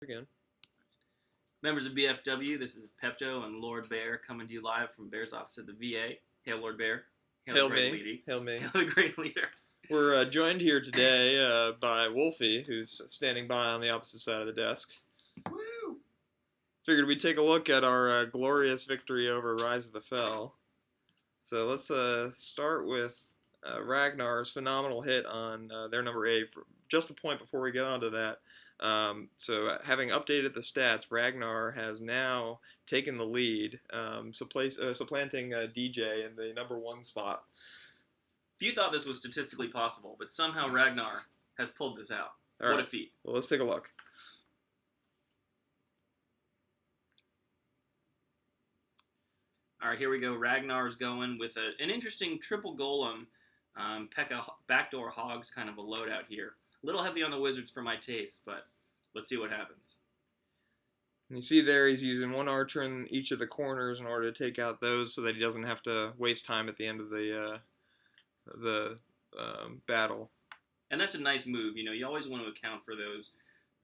again. Members of BFW, this is Pepto and Lord Bear coming to you live from Bear's office at the VA. Hail, Lord Bear. Hail the great me. Leady. Hail me. Hail the great leader. We're joined here today by Wolfie, who's standing by on the opposite side of the desk. Woo! Figured we'd take a look at our glorious victory over Rise of the Fell. So let's start with Ragnar's phenomenal hit on their number 8. For just a point before we get on to that. So having updated the stats, Ragnar has now taken the lead, supplanting DJ in the number 1 spot. Few thought this was statistically possible, but somehow Ragnar has pulled this out. What a feat. Well, let's take a look. All right, here we go. Ragnar's going with an interesting triple golem, P.E.K.K.A. backdoor hogs kind of a loadout here. A little heavy on the wizards for my taste, but let's see what happens. And you see there he's using 1 archer in each of the corners in order to take out those so that he doesn't have to waste time at the end of the battle. And that's a nice move. You know, you always want to account for those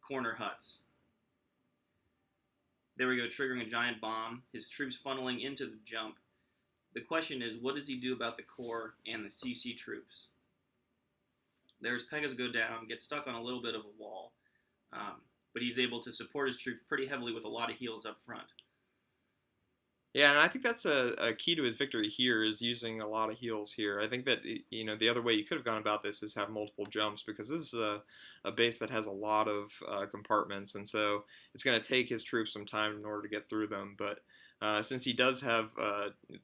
corner huts. There we go, triggering a giant bomb. His troops funneling into the jump. The question is, what does he do about the core and the CC troops? There's P.E.K.K.A.s go down, get stuck on a little bit of a wall. But he's able to support his troops pretty heavily with a lot of heals up front. Yeah, and I think that's a key to his victory here, is using a lot of heals here. I think that, you know, the other way you could have gone about this is have multiple jumps, because this is a base that has a lot of compartments, and so it's going to take his troops some time in order to get through them. But since he does have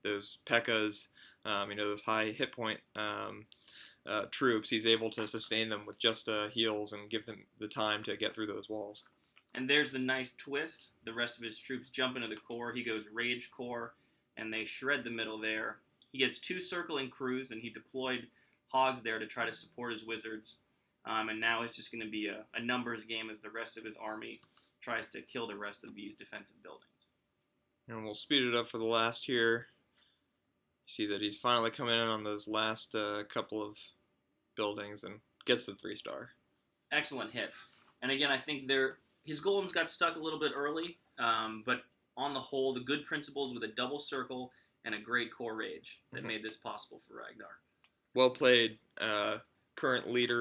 those P.E.K.K.A.s, you know, those high hit point troops, he's able to sustain them with just heals and give them the time to get through those walls. And there's the nice twist. The rest of his troops jump into the core. He goes Rage Core, and they shred the middle there. He gets 2 circling crews, and he deployed hogs there to try to support his wizards. And now it's just going to be a numbers game as the rest of his army tries to kill the rest of these defensive buildings. And we'll speed it up for the last here. See that he's finally coming in on those last couple of buildings and gets the 3-star. Excellent hit. And again, I think his golems got stuck a little bit early, but on the whole, the good principles with a double circle and a great core rage that made this possible for Ragnar. Well played, current leader.